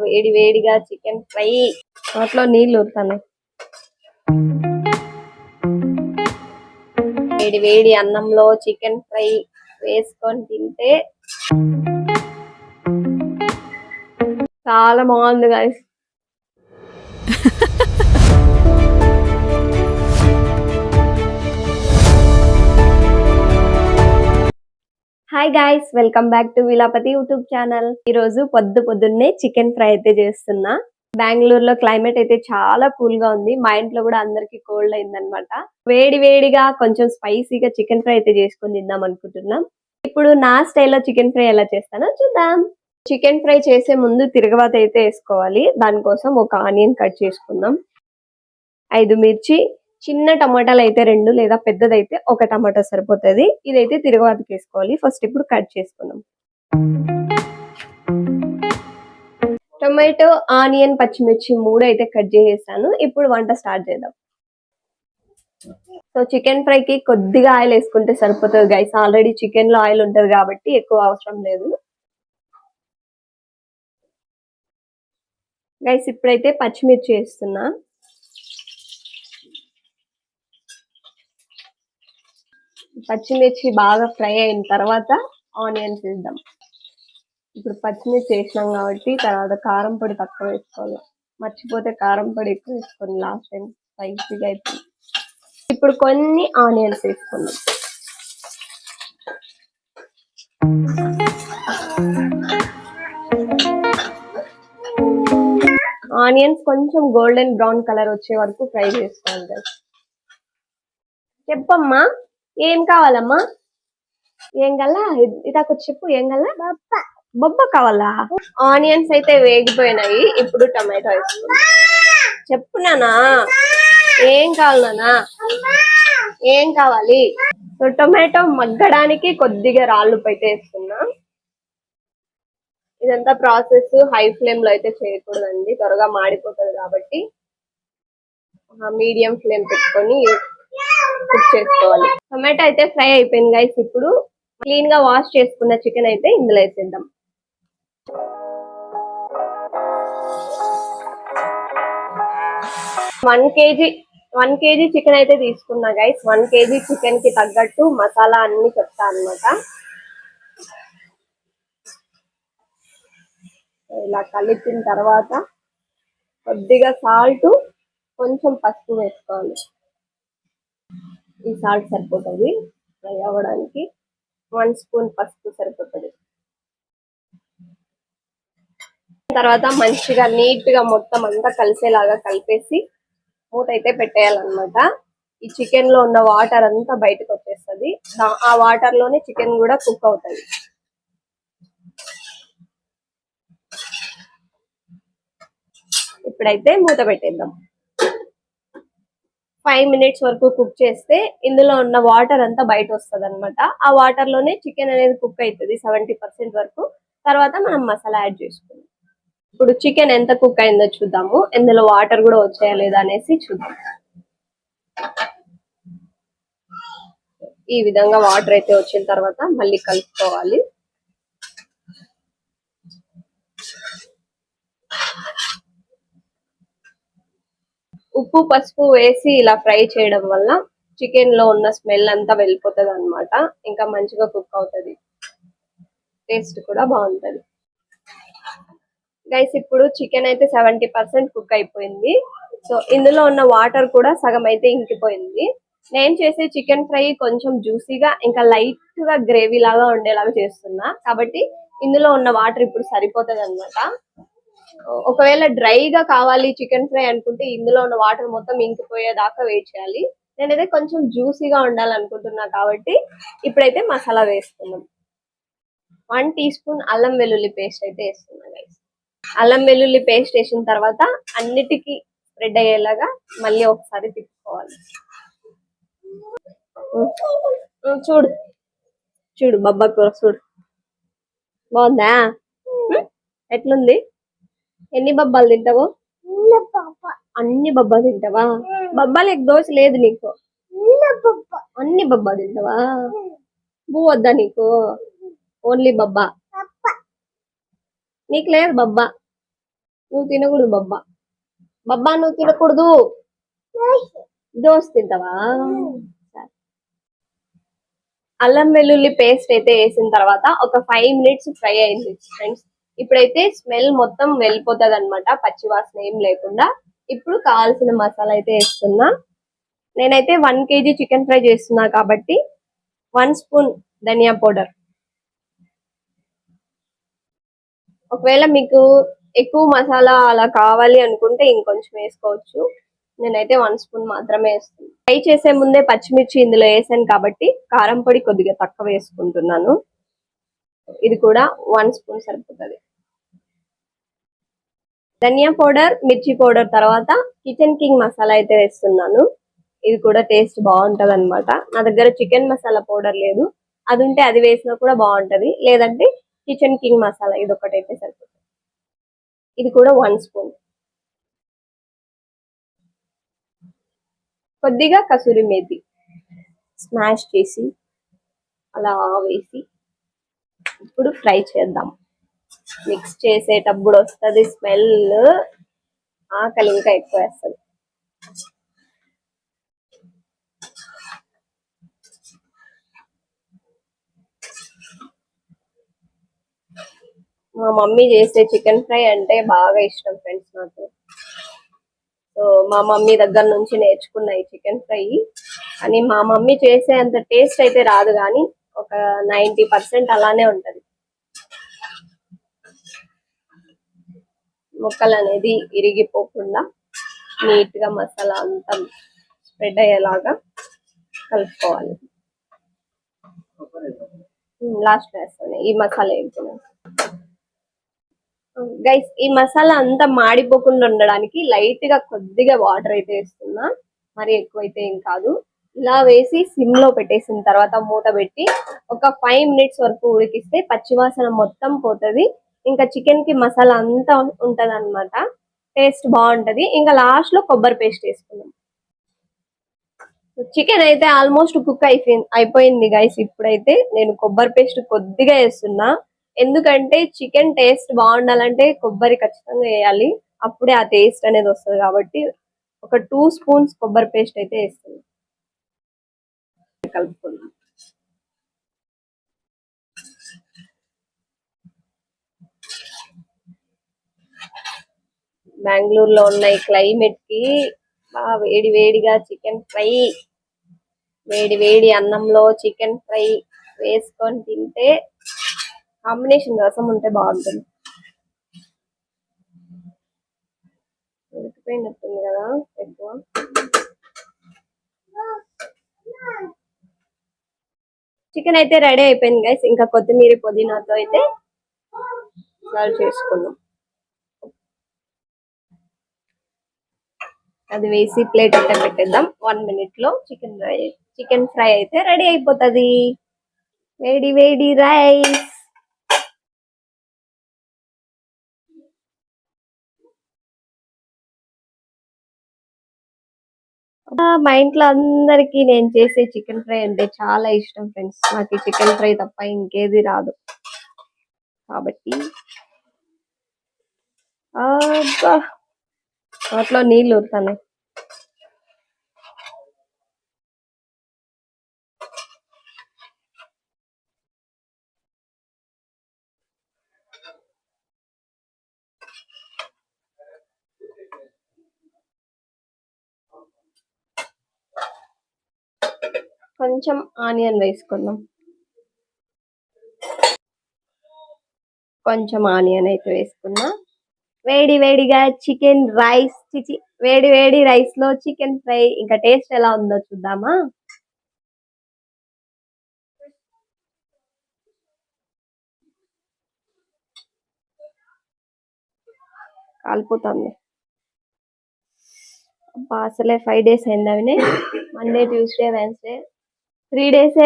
వేడి వేడిగా chicken fry నోట్లో నీళ్ళు ఊరుతున్నాయి. వేడి వేడి అన్నంలో చికెన్ ఫ్రై వేసుకొని తింటే చాలా బాగుంది guys. Hi guys, welcome back to విలాపతి యూట్యూబ్ ఛానల్. ఈ రోజు పొద్దున్నే చికెన్ ఫ్రై అయితే చేస్తున్నా. బెంగళూరులో క్లైమేట్ అయితే చాలా కూల్ గా ఉంది. మా ఇంట్లో కూడా అందరికి కోల్డ్ అయిందనమాట. వేడి వేడిగా కొంచెం స్పైసీగా చికెన్ ఫ్రై అయితే చేసుకొని తిందాం అనుకుంటున్నాం. ఇప్పుడు నా స్టైల్లో చికెన్ ఫ్రై ఎలా చేస్తానో చూద్దాం. చికెన్ ఫ్రై చేసే ముందు తిరగవాత అయితే వేసుకోవాలి. దానికోసం ఒక ఆనియన్ కట్ చేసుకుందాం. 5 మిర్చి, చిన్న టమాటాలు అయితే 2 లేదా పెద్దదైతే ఒక టమాటా సరిపోతుంది. ఇదైతే తిరగవాతకి వేసుకోవాలి. ఫస్ట్ ఇప్పుడు కట్ చేసుకుందాం. టొమాటో, ఆనియన్, పచ్చిమిర్చి 3 అయితే కట్ చేసేసాను. ఇప్పుడు వంట స్టార్ట్ చేద్దాం. సో చికెన్ ఫ్రైకి కొద్దిగా ఆయిల్ వేసుకుంటే సరిపోతుంది గైస్. ఆల్రెడీ చికెన్ లో ఆయిల్ ఉంటది కాబట్టి ఎక్కువ అవసరం లేదు గైస్. ఇప్పుడైతే పచ్చిమిర్చి వేస్తున్నా. పచ్చిమిర్చి బాగా ఫ్రై అయిన తర్వాత ఆనియన్స్ వేద్దాం. ఇప్పుడు పచ్చిమిర్చి వేసినాం కాబట్టి తర్వాత కారం పొడి తక్కువ వేసుకోవాలి. మర్చిపోతే కారం పొడి ఎక్కువ వేసుకోండి, లాస్ట్ టైం స్పైసీగా అయిపోయింది. ఇప్పుడు కొన్ని ఆనియన్స్ వేసుకుందాం. ఆనియన్స్ కొంచెం గోల్డెన్ బ్రౌన్ కలర్ వచ్చే వరకు ఫ్రై చేసుకోవాలి. చెప్పమ్మా, ఏం కావాలమ్మా? ఏం కల్లా ఇదాకొచ్చి చెప్పు. ఏం కల్లా? బొబ్బ కావాలా? ఆనియన్స్ అయితే వేగిపోయినాయి. ఇప్పుడు టమాటో వేసుకున్నా. చెప్పు నానా, ఏం కావాలి నానా? ఏం కావాలి? సో టొమాటో మగ్గడానికి కొద్దిగా రాళ్ళుప్పు అయితే వేసుకున్నా. ఇదంతా ప్రాసెస్ హై ఫ్లేమ్ లో అయితే చేయకూడదండి, త్వరగా మాడిపోతుంది కాబట్టి మీడియం ఫ్లేమ్ పెట్టుకొని కుక్ చేసుకోవాలి. టొమాటో అయితే ఫ్రై అయిపోయింది గైస్. ఇప్పుడు క్లీన్ గా వాష్ చేసుకున్న చికెన్ అయితే ఇందులో వేసేద్దాం. వన్ కేజీ చికెన్ అయితే తీసుకున్నా గైస్. 1 కేజీ చికెన్ కి తగ్గట్టు మసాలా అన్ని చెప్తా అనమాట. ఇలా కలిపిన తర్వాత కొద్దిగా సాల్ట్, కొంచెం పసుపు వేసుకోవాలి. ఈ సాల్ట్ సరిపోతుంది ఫ్రై అవ్వడానికి. 1 స్పూన్ పసుపు సరిపోతుంది. తర్వాత మంచిగా నీట్ గా మొత్తం అంతా కలిసేలాగా కలిపేసి మూత అయితే పెట్టేయాలన్నమాట. ఈ చికెన్ లో ఉన్న వాటర్ అంతా బయటకు వచ్చేస్తుంది. ఆ వాటర్ లోనే చికెన్ కూడా కుక్ అవుతుంది. ఇప్పుడైతే మూత పెట్టేద్దాం. 5 మినిట్స్ వరకు కుక్ చేస్తే ఇందులో ఉన్న వాటర్ అంతా బయట వస్తుంది అనమాట. ఆ వాటర్ లోనే చికెన్ అనేది కుక్ అవుతుంది 70% వరకు. తర్వాత మనం మసాలా యాడ్ చేసుకుందాం. ఇప్పుడు చికెన్ ఎంత కుక్ అయిందో చూద్దాము. ఇందులో వాటర్ కూడా వచ్చాయా లేదా అనేసి చూద్దాం. ఈ విధంగా వాటర్ అయితే వచ్చిన తర్వాత మళ్ళీ కలుపుకోవాలి. ఉప్పు, పసుపు వేసి ఇలా ఫ్రై చేయడం వల్ల చికెన్ లో ఉన్న స్మెల్ అంతా వెళ్ళిపోతుంది అనమాట. ఇంకా మంచిగా కుక్ అవుతుంది, టేస్ట్ కూడా బాగుంటది గైస్. ఇప్పుడు చికెన్ అయితే 70% కుక్ అయిపోయింది. సో ఇందులో ఉన్న వాటర్ కూడా సగం అయితే ఇంకిపోయింది. నేను చేసే చికెన్ ఫ్రై కొంచెం జ్యూసీగా ఇంకా లైట్ గా గ్రేవీ లాగా ఉండేలాగా చేస్తున్నా కాబట్టి ఇందులో ఉన్న వాటర్ ఇప్పుడు సరిపోతుంది అనమాట. ఒకవేళ డ్రైగా కావాలి చికెన్ ఫ్రై అనుకుంటే ఇందులో ఉన్న వాటర్ మొత్తం ఇంకిపోయేదాకా వెయిట్ చేయాలి. నేనైతే కొంచెం జ్యూసీగా ఉండాలనుకుంటున్నా కాబట్టి ఇప్పుడైతే మసాలా వేసుకున్నాం. 1 టీ స్పూన్ అల్లం వెల్లుల్లి పేస్ట్ అయితే వేస్తున్నా గైస్. అల్లం వెల్లుల్లి పేస్ట్ వేసిన తర్వాత అన్నిటికీ స్ప్రెడ్ అయ్యేలాగా మళ్ళీ ఒకసారి తిప్పుకోవాలి. చూడు చూడు బొబ్బ కూర చూడు, బాగుందా? ఎట్లుంది? ఎన్ని బొబ్బాలు తింటావు? అన్ని బొబ్బా తింటావా? బొబ్బాలకు దోశ లేదు నీకు? అన్ని బొబ్బా తింటావా? బూ వద్దా నీకు? ఓన్లీ బొబ్బా నీకు లేదు బొబ్బా. నువ్వు తినకూడదు బబ్బా. బబ్బా నువ్వు తినకూడదు. దోశ తింటావా? అల్లం వెల్లుల్లి పేస్ట్ అయితే వేసిన తర్వాత ఒక 5 మినిట్స్ ఫ్రై అయింది ఫ్రెండ్స్. ఇప్పుడైతే స్మెల్ మొత్తం వెళ్ళిపోతుంది అనమాట, పచ్చి వాసన ఏం లేకుండా. ఇప్పుడు కావాల్సిన మసాలా అయితే వేస్తున్నా. నేనైతే 1 kg చికెన్ ఫ్రై చేస్తున్నా కాబట్టి 1 స్పూన్ ధనియా పౌడర్. ఒకవేళ మీకు ఎక్కువ మసాలా అలా కావాలి అనుకుంటే ఇంకొంచెం వేసుకోవచ్చు. నేనైతే 1 స్పూన్ మాత్రమే వేస్తున్నాను. ఫ్రై చేసే ముందే పచ్చిమిర్చి ఇందులో వేసాను కాబట్టి కారం పొడి కొద్దిగా తక్కువ వేసుకుంటున్నాను. ఇది కూడా 1 స్పూన్ సరిపోతుంది. ధనియా పౌడర్, మిర్చి పౌడర్ తర్వాత కిచెన్ కింగ్ మసాలా అయితే వేస్తున్నాను. ఇది కూడా టేస్ట్ బాగుంటది అనమాట. నా దగ్గర చికెన్ మసాలా పౌడర్ లేదు, అది ఉంటే అది వేసినా కూడా బాగుంటది. లేదంటే కిచెన్ కింగ్ మసాలా ఇది ఒకటైతే సరిపోతుంది. ఇది కూడా 1 స్పూన్. కొద్దిగా కసూరి మేతి స్మాష్ చేసి అలా వేసి ఇప్పుడు ఫ్రై చేద్దాం. మిక్స్ చేసేటప్పుడు వస్తుంది స్మెల్, ఆకలి ఇంకా ఎక్కువ వేస్తుంది. మా మమ్మీ చేసే చికెన్ ఫ్రై అంటే బాగా ఇష్టం ఫ్రెండ్స్ నాకు. సో మా మమ్మీ దగ్గర నుంచి నేర్చుకున్న ఈ చికెన్ ఫ్రై. అని మా మమ్మీ చేసే అంత టేస్ట్ అయితే రాదు, కానీ ఒక 90% అలానే ఉంటది. ముక్కలు అనేది ఇరిగిపోకుండా నీట్ గా మసాలా అంతా స్ప్రెడ్ అయ్యేలాగా కలుపుకోవాలి. లాస్ట్ వేస్తాను ఈ మసాలా వేస్తున్నాను. గైస్ ఈ మసాలా అంతా మాడిపోకుండా ఉండడానికి లైట్ గా కొద్దిగా వాటర్ అయితే వేస్తున్నా, మరి ఎక్కువైతే ఏం కాదు. ఇలా వేసి సిమ్ లో పెట్టేసిన తర్వాత మూత పెట్టి ఒక 5 మినిట్స్ వరకు ఉడికిస్తే పచ్చివాసన మొత్తం పోతుంది. ఇంకా చికెన్ కి మసాలా అంతా ఉంటది అనమాట, టేస్ట్ బాగుంటది. ఇంకా లాస్ట్ లో కొబ్బరి పేస్ట్ వేసుకున్నాం. చికెన్ అయితే ఆల్మోస్ట్ కుక్ అయిపోయింది గైస్. ఇప్పుడైతే నేను కొబ్బరి పేస్ట్ కొద్దిగా వేస్తున్నా, ఎందుకంటే చికెన్ టేస్ట్ బాగుండాలంటే కొబ్బరి ఖచ్చితంగా వేయాలి, అప్పుడే ఆ టేస్ట్ అనేది వస్తుంది. కాబట్టి ఒక 2 స్పూన్స్ కొబ్బరి పేస్ట్ అయితే వేస్తున్నాం. కలుపుకుందాం. బెంగళూరులో ఉన్న ఈ క్లైమేట్ కి బాగా వేడి వేడిగా చికెన్ ఫ్రై, వేడి వేడి అన్నంలో చికెన్ ఫ్రై వేసుకొని తింటే కాంబినేషన్ రసం ఉంటే బాగుంటుంది. ఉడికిపోయినట్టుంది కదా ఎక్కువ. చికెన్ అయితే రెడీ అయిపోయింది గైస్. ఇంకా కొత్తిమీర పుదీనాతో అయితే సర్వ్ చేసుకుందాం. అది వేసి ప్లేట్ అయితే పెట్టేద్దాం. 1 minute లో చికెన్ ఫ్రై అయితే రెడీ అయిపోతుంది. వేడి వేడి రైస్. మా ఇంట్లో అందరికి నేను చేసే చికెన్ ఫ్రై అంటే చాలా ఇష్టం ఫ్రెండ్స్. నాకు ఈ చికెన్ ఫ్రై తప్ప ఇంకేది రాదు కాబట్టి నోట్లో నీళ్ళు ఊరుతున్నాయి. కొంచెం ఆనియన్ వేసుకుందాం. కొంచెం ఆనియన్ అయితే వేసుకున్నా. వేడి వేడిగా చికెన్ రైస్, వేడి వేడి రైస్ లో చికెన్ ఫ్రై. ఇంకా టేస్ట్ ఎలా ఉందో చూద్దామా. కాలిపోతుంది. అసలే 5 days అయింది అవినే. Monday, Tuesday, Wednesday 3 days.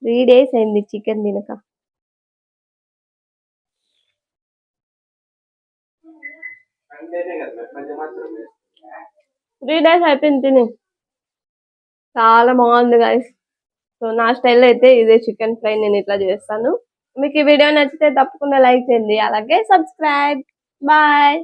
3 days అయింది చికెన్ తినక. 3 days అయిపోయింది తిని. చాలా బాగుంది గైస్. సో నా స్టైల్ అయితే ఇదే చికెన్ ఫ్రై, నేను ఇట్లా చేస్తాను. మీకు ఈ వీడియో నచ్చితే తప్పకుండా లైక్ చేయండి, అలాగే సబ్స్క్రైబ్. బాయ్.